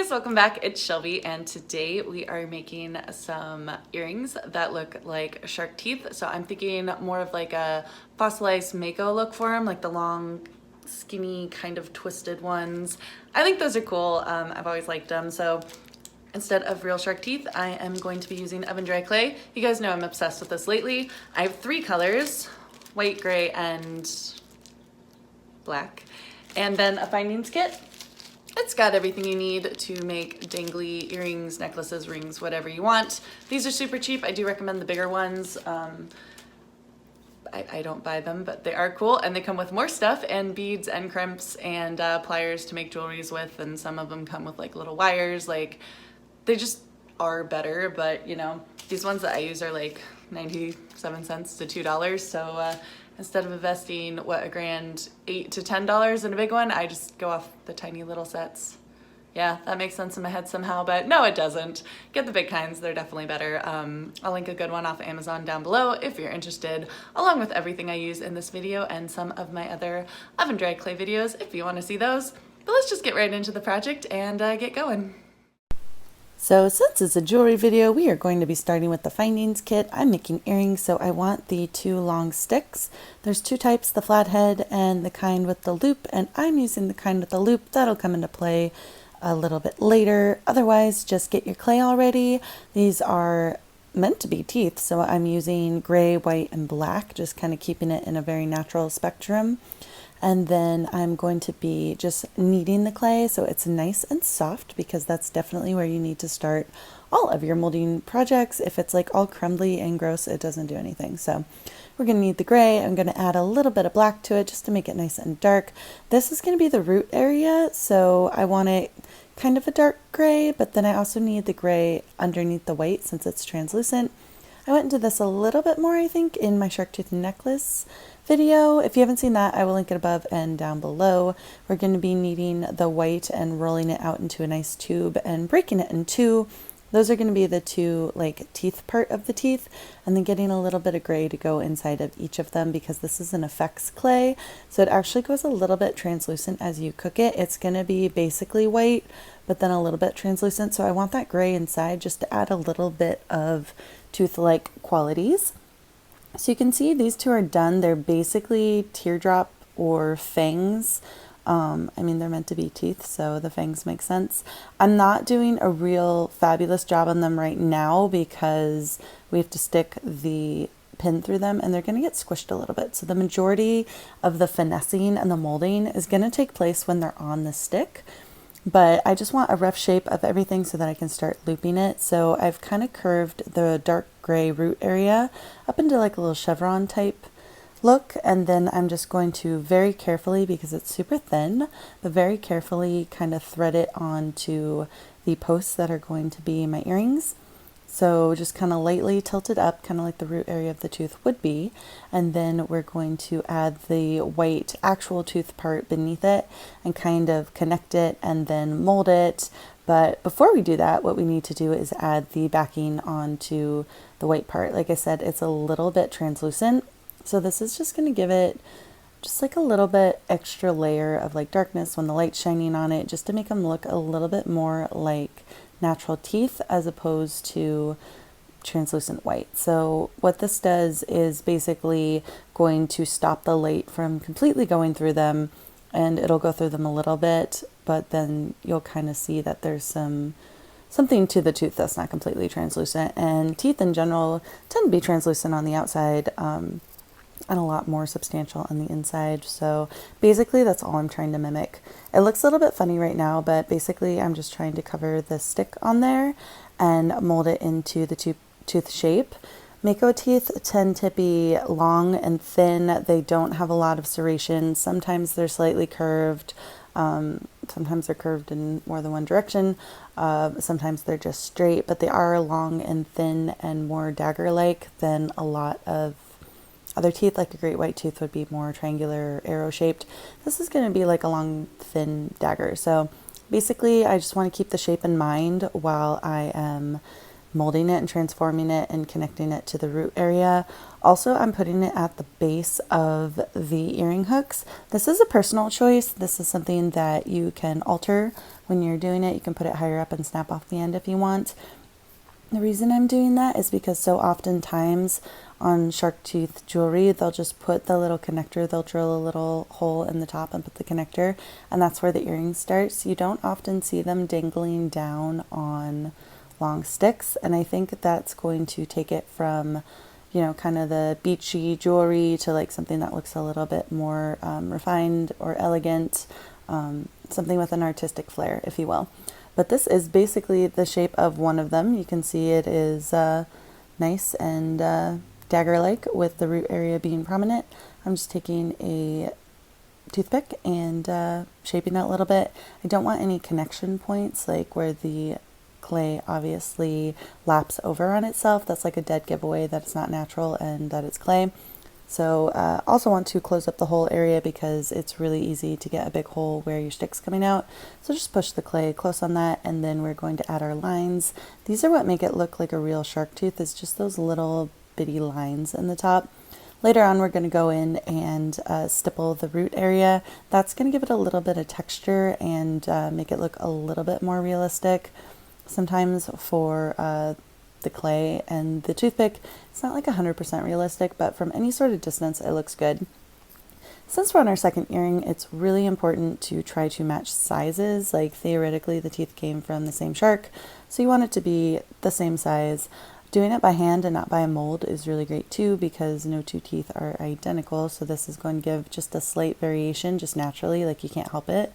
guys, welcome back. It's Shelby, and today we are making some earrings that look like shark teeth. So I'm thinking more of like a fossilized Mako look for them, like the long, skinny, kind of twisted ones. I think those are cool. I've always liked them. So instead of real shark teeth, I am going to be using oven dry clay. You guys know I'm obsessed with this lately. I have 3 colors, white, gray, and black. And then a findings kit. It's got everything you need to make dangly earrings, necklaces, rings, whatever you want. These are super cheap. I do recommend the bigger ones. I don't buy them, but they are cool, and they come with more stuff and beads and crimps and pliers to make jewelries with, and some of them come with like little wires. Like, they just are better, but you know, these ones that I use are like 97 cents to $2. So instead of investing, what, a grand $8 to $10 in a big one, I just go off the tiny little sets. Yeah, that makes sense in my head somehow, but no, it doesn't. Get the big kinds, they're definitely better. I'll link a good one off Amazon down below if you're interested, along with everything I use in this video and some of my other oven dry clay videos if you want to see those. But let's just get right into the project and get going. So since it's a jewelry video, we are going to be starting with the findings kit. I'm making earrings, so I want the 2 long sticks. There's 2 types, the flathead and the kind with the loop, and I'm using the kind with the loop. That'll come into play a little bit later. Otherwise, just get your clay all ready. These are meant to be teeth, so I'm using gray, white, and black, just kind of keeping it in a very natural spectrum. And then I'm going to be just kneading the clay so it's nice and soft, because that's definitely where you need to start all of your molding projects. If it's like all crumbly and gross, it doesn't do anything. So we're going to knead the gray. I'm going to add a little bit of black to it just to make it nice and dark. This is going to be the root area, so I want it kind of a dark gray, but then I also need the gray underneath the white since it's translucent. I went into this a little bit more, I think, in my shark tooth necklace video. If you haven't seen that, I will link it above and down below. We're going to be kneading the white and rolling it out into a nice tube and breaking it in 2. Those are going to be the 2 like teeth part of the teeth, and then getting a little bit of gray to go inside of each of them, because this is an effects clay, so it actually goes a little bit translucent as you cook it. It's going to be basically white, but then a little bit translucent, so I want that gray inside just to add a little bit of tooth-like qualities. So you can see these 2 are done. They're basically teardrop or fangs. I mean, they're meant to be teeth, so the fangs make sense. I'm not doing a real fabulous job on them right now because we have to stick the pin through them and they're going to get squished a little bit. So the majority of the finessing and the molding is going to take place when they're on the stick. But I just want a rough shape of everything so that I can start looping it. So I've kind of curved the dark gray root area up into like a little chevron type look, and then I'm just going to very carefully, because it's super thin, but very carefully kind of thread it onto the posts that are going to be my earrings. So just kind of lightly tilt it up, kind of like the root area of the tooth would be, and then we're going to add the white actual tooth part beneath it and kind of connect it and then mold it. But before we do that, what we need to do is add the backing onto the white part. Like I said, it's a little bit translucent, so this is just going to give it just like a little bit extra layer of like darkness when the light's shining on it, just to make them look a little bit more like natural teeth as opposed to translucent white. So what this does is basically going to stop the light from completely going through them, and it'll go through them a little bit, but then you'll kind of see that there's something to the tooth that's not completely translucent. And teeth in general tend to be translucent on the outside, and a lot more substantial on the inside. So basically that's all I'm trying to mimic. It looks a little bit funny right now, but basically I'm just trying to cover the stick on there and mold it into the tooth shape. Mako teeth tend to be long and thin. They don't have a lot of serration. Sometimes they're slightly curved. Sometimes they're curved in more than one direction. Sometimes they're just straight, but they are long and thin and more dagger-like than a lot of other teeth. Like a great white tooth would be more triangular, arrow shaped. This is going to be like a long, thin dagger. So basically I just want to keep the shape in mind while I am molding it and transforming it and connecting it to the root area. Also, I'm putting it at the base of the earring hooks. This is a personal choice. This is something that you can alter when you're doing it, you can put it higher up and snap off the end if you want. The reason I'm doing that is because so oftentimes on shark tooth jewelry, they'll just put the little connector, they'll drill a little hole in the top and put the connector, and that's where the earring starts. You don't often see them dangling down on long sticks, and I think that's going to take it from, you know, kind of the beachy jewelry to like something that looks a little bit more refined or elegant, something with an artistic flair, if you will. But this is basically the shape of one of them. You can see it is nice and dagger-like with the root area being prominent. I'm just taking a toothpick and shaping it a little bit. I don't want any connection points like where the clay obviously laps over on itself. That's like a dead giveaway that it's not natural and that it's clay. So also want to close up the whole area because it's really easy to get a big hole where your stick's coming out. So just push the clay close on that, and then we're going to add our lines. These are what make it look like a real shark tooth, is just those little bitty lines in the top. Later on, we're going to go in and stipple the root area. That's going to give it a little bit of texture and make it look a little bit more realistic. Sometimes for the clay and the toothpick, it's not like 100% realistic, but from any sort of distance, it looks good. Since we're on our second earring, it's really important to try to match sizes. Like theoretically, the teeth came from the same shark, so you want it to be the same size. Doing it by hand and not by a mold is really great too, because no two teeth are identical, so this is going to give just a slight variation just naturally, like you can't help it.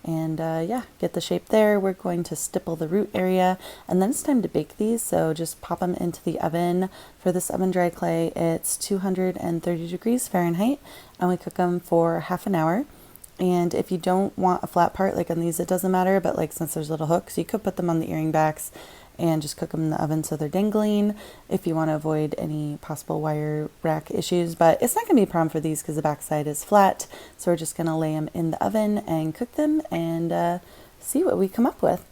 And yeah, get the shape there. We're going to stipple the root area, and then it's time to bake these. So just pop them into the oven. For this oven dry clay, it's 230 degrees Fahrenheit, and we cook them for half an hour. And if you don't want a flat part, like on these, it doesn't matter, but like since there's little hooks, you could put them on the earring backs and just cook them in the oven so they're dangling if you want to avoid any possible wire rack issues. But it's not going to be a problem for these because the backside is flat. So we're just going to lay them in the oven and cook them and see what we come up with.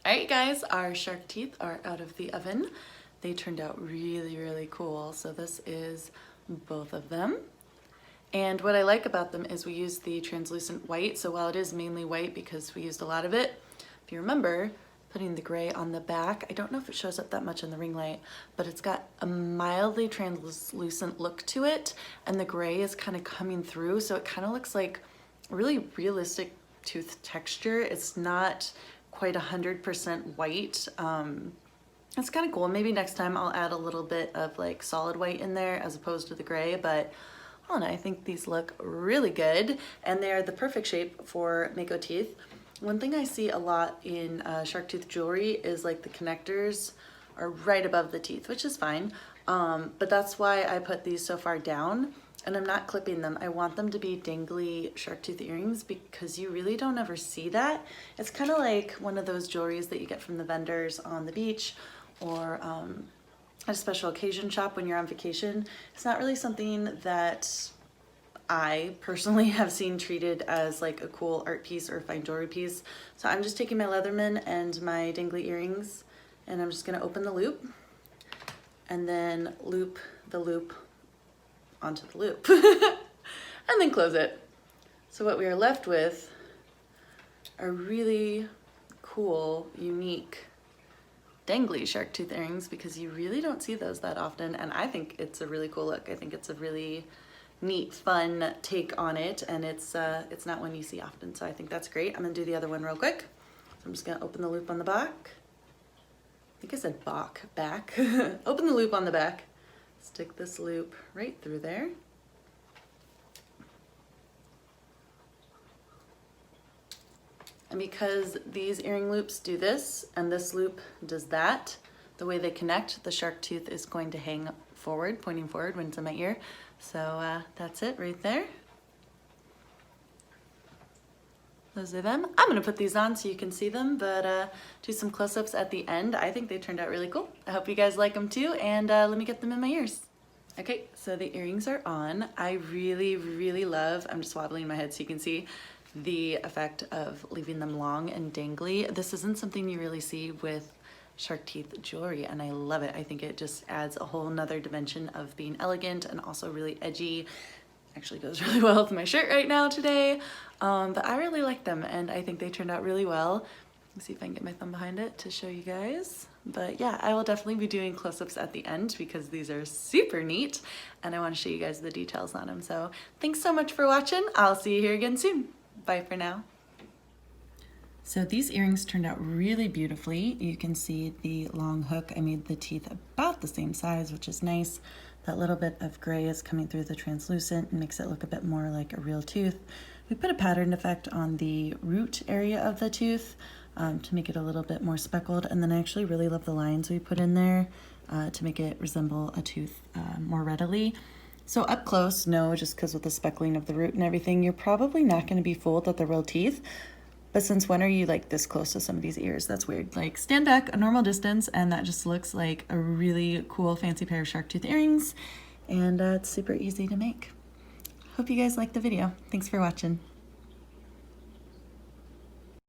All right, guys, our shark teeth are out of the oven. They turned out really, really cool. So this is both of them. And what I like about them is we used the translucent white. So while it is mainly white because we used a lot of it, if you remember, putting the gray on the back, I don't know if it shows up that much in the ring light, but it's got a mildly translucent look to it. And the gray is kind of coming through. So it kind of looks like really realistic tooth texture. It's not quite 100% white. It's kind of cool. Maybe next time I'll add a little bit of like solid white in there as opposed to the gray, but and I think these look really good, and they're the perfect shape for Mako teeth. One thing I see a lot in shark tooth jewelry is like the connectors are right above the teeth, which is fine, but that's why I put these so far down, and I'm not clipping them. I want them to be dangly shark tooth earrings because you really don't ever see that. It's kind of like one of those jewelries that you get from the vendors on the beach or at a special occasion shop when you're on vacation. It's not really something that I personally have seen treated as like a cool art piece or a fine jewelry piece. So I'm just taking my Leatherman and my dangly earrings, and I'm just gonna open the loop and then loop the loop onto the loop and then close it. So what we are left with are really cool, unique dangly shark tooth earrings, because you really don't see those that often, and I think it's a really cool look. I think it's a really neat, fun take on it, and it's not one you see often, so I think that's great. I'm gonna do the other one real quick. So I'm just gonna open the loop on the back. I think I said back. Open the loop on the back, stick this loop right through there. And because these earring loops do this and this loop does that, the way they connect, the shark tooth is going to hang forward, pointing forward when it's in my ear. So that's it right there. Those are them. I'm gonna put these on so you can see them, but do some close-ups at the end. I think they turned out really cool. I hope you guys like them too, and let me get them in my ears. Okay, so the earrings are on. I really, really love, I'm just wobbling my head so you can see, the effect of leaving them long and dangly. This isn't something you really see with shark teeth jewelry, and I love it. I think it just adds a whole nother dimension of being elegant and also really edgy. actually goes really well with my shirt right now today. But I really like them and I think they turned out really well. Let's see if I can get my thumb behind it to show you guys. But yeah, I will definitely be doing close-ups at the end because these are super neat and I want to show you guys the details on them. So thanks so much for watching. I'll see you here again soon. Bye for now. So these earrings turned out really beautifully. You can see the long hook. I made the teeth about the same size, which is nice. That little bit of gray is coming through the translucent and makes it look a bit more like a real tooth. We put a patterned effect on the root area of the tooth to make it a little bit more speckled. And then I actually really love the lines we put in there to make it resemble a tooth more readily. So up close, no, just because with the speckling of the root and everything, you're probably not going to be fooled that they're real teeth. But since when are you like this close to somebody's ears? That's weird. Like stand back a normal distance and that just looks like a really cool fancy pair of shark tooth earrings. And it's super easy to make. Hope you guys liked the video. Thanks for watching.